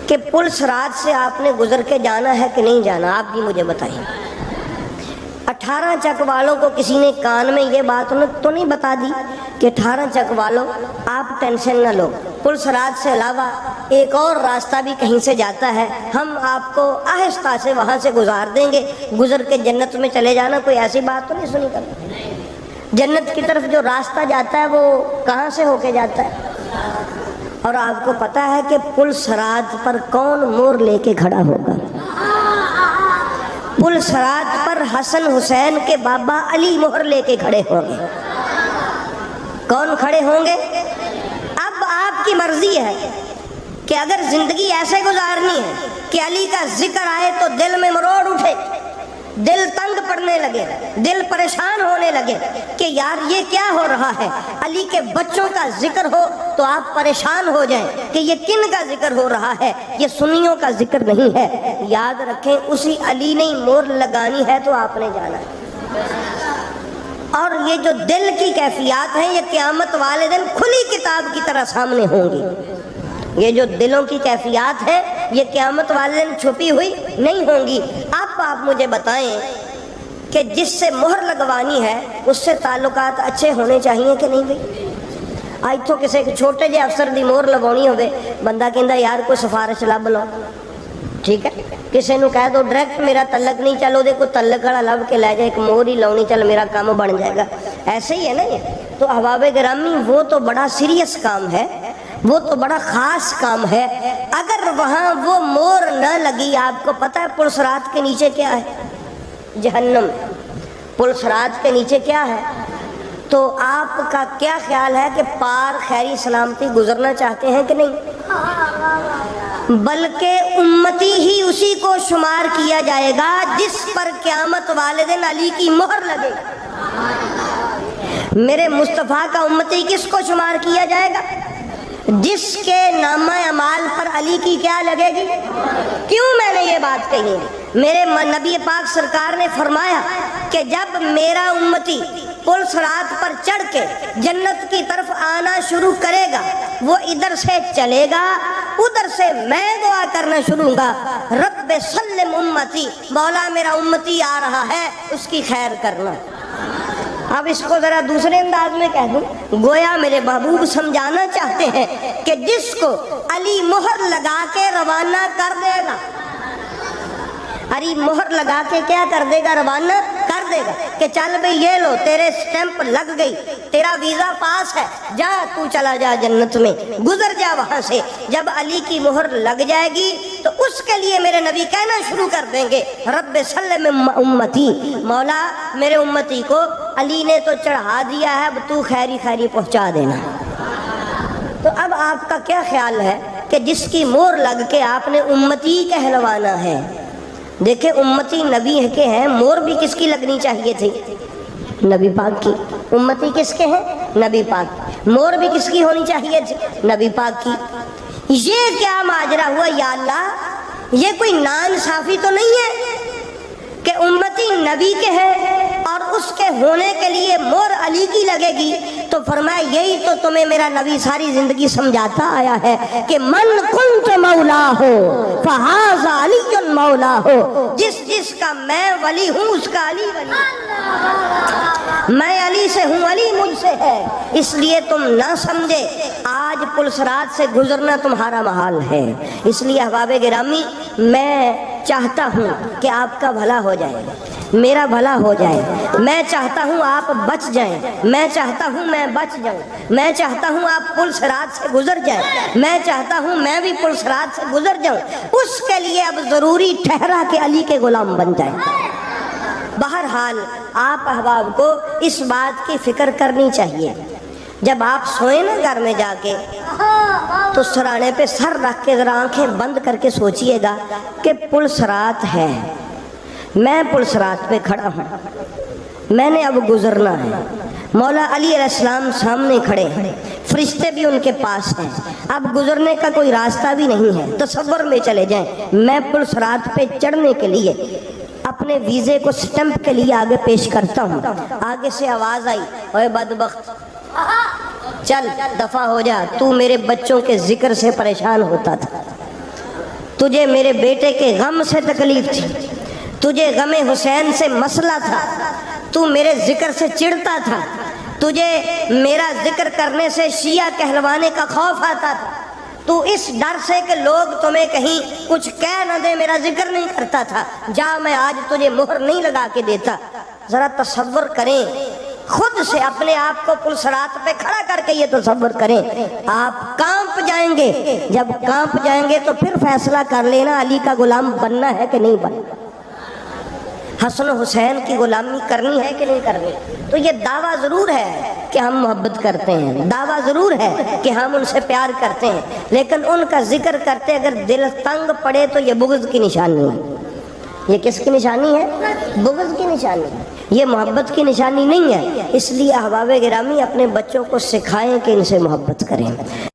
کہ پل صراط سے آپ نے گزر کے جانا ہے کہ نہیں جانا، آپ بھی مجھے بتائیں۔ 18 چک والوں کو کسی نے کان میں یہ بات تو نہیں بتا دی کہ 18 چک والوں آپ ٹینشن نہ لو، پل صراط سے علاوہ ایک اور راستہ بھی کہیں سے جاتا ہے، ہم آپ کو آہستہ سے وہاں سے گزار دیں گے، گزر کے جنت میں چلے جانا؟ کوئی ایسی بات تو نہیں سنی کبھی؟ جنت کی طرف جو راستہ جاتا ہے وہ کہاں سے ہو کے جاتا ہے؟ اور آپ کو پتہ ہے کہ پل صراط پر کون مور لے کے کھڑا ہوگا؟ پل صراط پر حسن حسین کے بابا علی مہر لے کے کھڑے ہوں گے۔ کون کھڑے ہوں گے؟ اب آپ کی مرضی ہے کہ اگر زندگی ایسے گزارنی ہے کہ علی کا ذکر آئے تو دل میں مروڑ اٹھے، دل تنگ پڑنے لگے، دل پریشان ہونے لگے کہ یار یہ کیا ہو رہا ہے، علی کے بچوں کا ذکر ہو تو آپ پریشان ہو جائیں کہ یہ کن کا ذکر ہو رہا ہے، یہ سنیوں کا ذکر نہیں ہے۔ یاد رکھیں اسی علی نے مور لگانی ہے تو آپ نے جانا ہے۔ اور یہ جو دل کی کیفیات ہیں یہ قیامت والے دن کھلی کتاب کی طرح سامنے ہوں گی۔ یہ جو دلوں کی کیفیات ہے یہ قیامت والے دن چھپی ہوئی نہیں ہوں گی۔ اب آپ مجھے بتائیں کہ جس سے مہر لگوانی ہے اس سے تعلقات اچھے ہونے چاہیے کہ نہیں بھائی؟ آج تو کسی چھوٹے جے افسر دی مہر لگانی ہوئے بندہ کہندا یار کوئی سفارش لب لو، ٹھیک ہے، کسی نو کہہ دو ڈائریکٹ میرا تعلق نہیں، چلو دے کوئی تعلق والا لب کے لے جائے، ایک مہر ہی لاؤنی، چل میرا کام بن جائے گا، ایسے ہی ہے نا یہ۔ تو احباب گرامی وہ تو بڑا سیریس کام ہے، وہ تو بڑا خاص کام ہے۔ اگر وہاں وہ مور نہ لگی، آپ کو پتہ ہے پل صراط کے نیچے کیا ہے؟ جہنم۔ پل صراط کے نیچے کیا ہے؟ تو آپ کا کیا خیال ہے کہ پار خیری سلامتی گزرنا چاہتے ہیں کہ نہیں؟ بلکہ امتی ہی اسی کو شمار کیا جائے گا جس پر قیامت والے دن علی کی مہر لگے۔ میرے مصطفیٰ کا امتی کس کو شمار کیا جائے گا؟ جس کے نامہ اعمال پر علی کی کیا لگے گی؟ کیوں میں نے یہ بات کہی ہے؟ میرے نبی پاک سرکار نے فرمایا کہ جب میرا امتی پل صراط پر چڑھ کے جنت کی طرف آنا شروع کرے گا، وہ ادھر سے چلے گا، ادھر سے میں دعا کرنا شروع گا، رب سلم امتی، مولا میرا امتی آ رہا ہے اس کی خیر کرنا۔ اب اس کو ذرا دوسرے انداز میں کہہ دوں، گویا میرے محبوب سمجھانا چاہتے ہیں کہ جس کو علی مہر لگا کے روانہ کر دے گا، علی مہر لگا کے کیا کر دے گا؟ روانہ کر دے گا کہ چل بھئی یہ لو تیرے سٹیمپ لگ گئی، تیرا ویزا پاس ہے، جا تو چلا جا جنت میں، گزر جا وہاں سے۔ جب علی کی مہر لگ جائے گی تو اس کے لیے میرے نبی کہنا شروع کر دیں گے رب سلم امتی، مولا میرے امتی کو علی نے تو چڑھا دیا ہے، اب تو خیری خیری پہنچا دینا۔ تو اب آپ کا کیا خیال ہے کہ جس کی مہر لگ کے آپ نے امتی کہلوانا ہے؟ دیکھیں امتی نبی کے ہیں، مور بھی کس کی لگنی چاہیے تھی؟ نبی پاک کی۔ امتی کس کے ہیں؟ نبی پاک۔ مور بھی کس کی ہونی چاہیے تھی؟ نبی پاک کی۔ یہ کیا ماجرا ہوا یا اللہ؟ یہ کوئی ناانصافی تو نہیں ہے کہ امتی نبی کے ہیں اور اس کے ہونے کے لیے مور علی کی لگے گی؟ تو فرمایا یہی تو تمہیں میرا نبی ساری زندگی سمجھاتا آیا ہے کہ من کنت مولا ہو فہذا علی مولا ہو، جس جس کا میں ولی ہوں اس کا علی ولی، میں علی سے ہوں علی مجھ سے ہے۔ اس لیے تم نہ سمجھے آج پل صراط سے گزرنا تمہارا محال ہے۔ اس لیے احباب گرامی میں چاہتا ہوں کہ آپ کا بھلا ہو جائے، میرا بھلا ہو جائے، میں چاہتا ہوں آپ بچ جائیں، میں چاہتا ہوں میں بچ جاؤں، میں چاہتا ہوں آپ پل صراط سے گزر جائیں، میں چاہتا ہوں میں بھی پل صراط سے گزر جاؤں۔ اس کے لیے اب ضروری ٹھہرا کہ علی کے غلام بن جائیں۔ بہرحال آپ احباب کو اس بات کی فکر کرنی چاہیے، جب آپ سوئیں نا گھر میں جا کے تو سرانے پہ سر رکھ کے ذرا آنکھیں بند کر کے سوچئے گا کہ پل صراط ہے، میں پل صراط پہ کھڑا ہوں، میں نے اب گزرنا ہے، مولا علی علیہ السلام سامنے کھڑے ہیں، فرشتے بھی ان کے پاس ہیں، اب گزرنے کا کوئی راستہ بھی نہیں ہے۔ تصور میں چلے جائیں میں پل صراط پہ چڑھنے کے لیے اپنے ویزے کو سٹمپ کے لیے آگے پیش کرتا ہوں، آگے سے آواز آئی اوے بدبخت چل دفع ہو جا، تو میرے بچوں کے ذکر سے پریشان ہوتا تھا، تجھے میرے بیٹے کے غم سے تکلیف تھی، تجھے غم حسین سے مسئلہ تھا، تو میرے ذکر سے چڑھتا تھا، تجھے میرا ذکر کرنے سے شیعہ کہلوانے کا خوف آتا تھا، تو اس ڈر سے کہ لوگ تمہیں کہیں کچھ کہہ نہ دے میرا ذکر نہیں کرتا تھا، جا میں آج تجھے مہر نہیں لگا کے دیتا۔ ذرا تصور کریں، خود سے اپنے آپ کو پلسرات پہ کھڑا کر کے یہ تصور کریں، آپ کانپ جائیں گے۔ جب کانپ جائیں گے تو پھر فیصلہ کر لینا علی کا غلام بننا ہے کہ نہیں بننا، حسن و حسین کی غلامی کرنی ہے کہ نہیں کرنی۔ تو یہ دعویٰ ضرور ہے کہ ہم محبت کرتے ہیں، دعویٰ ضرور ہے کہ ہم ان سے پیار کرتے ہیں، لیکن ان کا ذکر کرتے اگر دل تنگ پڑے تو یہ بغض کی نشانی ہے۔ یہ کس کی نشانی ہے؟ بغض کی نشانی، یہ محبت کی نشانی نہیں ہے۔ اس لیے احباب گرامی اپنے بچوں کو سکھائیں کہ ان سے محبت کریں۔